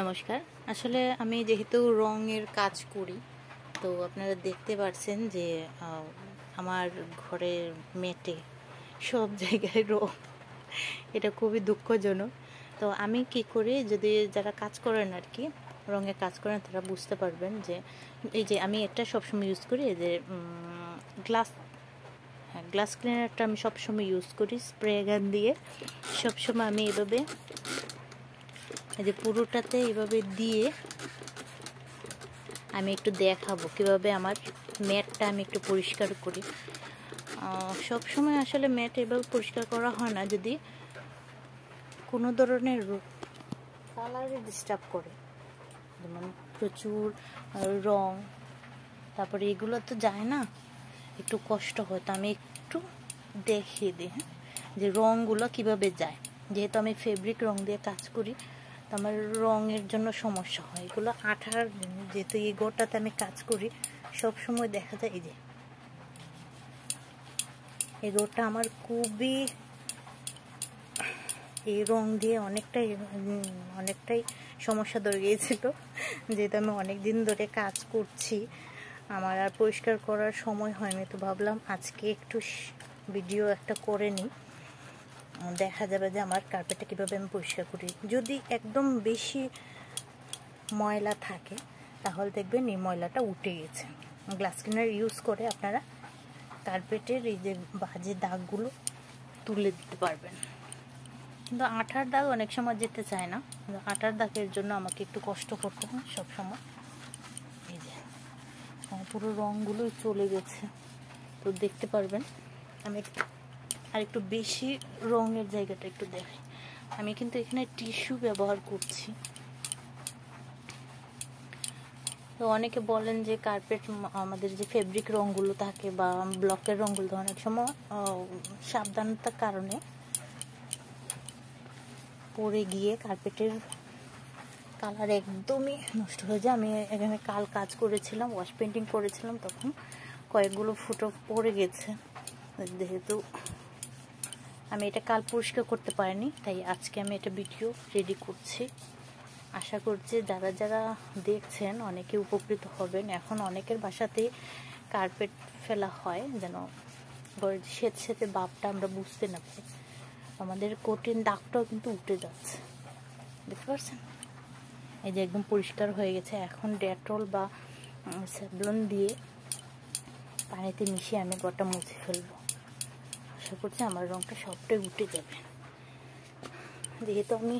নমস্কার। আসলে আমি যেহেতু রঙের কাজ করি, তো আপনারা দেখতে পাচ্ছেন যে আমার ঘরের মেটে সব জায়গায় রং। এটা খুবই দুঃখজনক। তো আমি কি করি, যদি যারা কাজ করেন আর কি, রঙের কাজ করেন, তারা বুঝতে পারবেন যে এই যে আমি এটা সবসময় ইউজ করি, এই যে গ্লাস ক্লিনারটা আমি সবসময় ইউজ করি স্প্রে গান দিয়ে। সবসময় আমি এভাবে এই যে পুরোটাতে এইভাবে দিয়ে আমি একটু দেখাবো কিভাবে আমার ম্যাটটা আমি একটু পরিষ্কার করি। সব সময় আসলে ম্যাট এভাবে পরিষ্কার করা হয় না, যদি কোনো ধরনের কালারে ডিস্টার্ব করে, যেমন প্রচুর রং, তারপরে এগুলো তো যায় না, একটু কষ্ট হয়। তো আমি একটু দেখিয়ে দিই যে রঙগুলো কিভাবে যায়। যেহেতু আমি ফেব্রিক রং দিয়ে কাজ করি, তো আমার রঙের জন্য সমস্যা হয়। এগুলো আঠার, যেহেতু এই গোটাতে আমি কাজ করি, সব সময় দেখা যায় এই যে এই গোটা আমার খুবই, এই রং দিয়ে অনেকটাই সমস্যা ধরে গিয়েছিল। যেহেতু আমি অনেক দিন ধরে কাজ করছি, আমার আর পরিষ্কার করার সময় হয়নি, তো ভাবলাম আজকে একটু ভিডিও একটা করে নিই। দেখা যাবে যে আমার কার্পেটটা কীভাবে আমি পরিষ্কার করি। যদি একদম বেশি ময়লা থাকে, তাহলে দেখবেন এই ময়লাটা উঠে গেছে। গ্লাস ক্লিনার ইউজ করে আপনারা কার্পেটের এই যে বাজে দাগগুলো তুলে দিতে পারবেন। কিন্তু আঠার দাগ অনেক সময় যেতে চায় না, আঠার দাগের জন্য আমাকে একটু কষ্ট করতে হয় সবসময়। এই যে পুরো রঙগুলোই চলে গেছে, তো দেখতে পারবেন। আমি আর একটু বেশি রঙের জায়গাটা একটু দেখাই। আমি কিন্তু এখানে টিস্যু ব্যবহার করছি। তো অনেকে বলেন যে কার্পেট, আমাদের যে ফেব্রিক রঙগুলো থাকে বা ব্লকের রঙগুলো, অনেক সময় সাবধানতার কারণে পড়ে গিয়ে কার্পেটের কালার একদমই নষ্ট হয়ে যায়। আমি এখানে কাজ করেছিলাম, ওয়াশ পেন্টিং করেছিলাম, তখন কয়েকগুলো ফুটো পড়ে গেছে। যেহেতু আমি এটা কাল পরিষ্কার করতে পারিনি, তাই আজকে আমি এটা ভিডিও রেডি করছি। আশা করছি যারা যারা দেখছেন অনেকে উপকৃত হবেন। এখন অনেকের বাসাতেই কার্পেট ফেলা হয়, যেন ঘরের সেতে ভাবটা আমরা বুঝতে না পারি। আমাদের কঠিন দাগটাও কিন্তু উঠে যাচ্ছে, দেখতে পাচ্ছেন। এই যে একদম পরিষ্কার হয়ে গেছে। এখন ডেটল বা স্যাভলন দিয়ে পানিতে মিশিয়ে আমি গোটা মুছে ফেলবো। আশা করছি আমার রঙটা সবটাই উঠে যাবে। যেহেতু আমি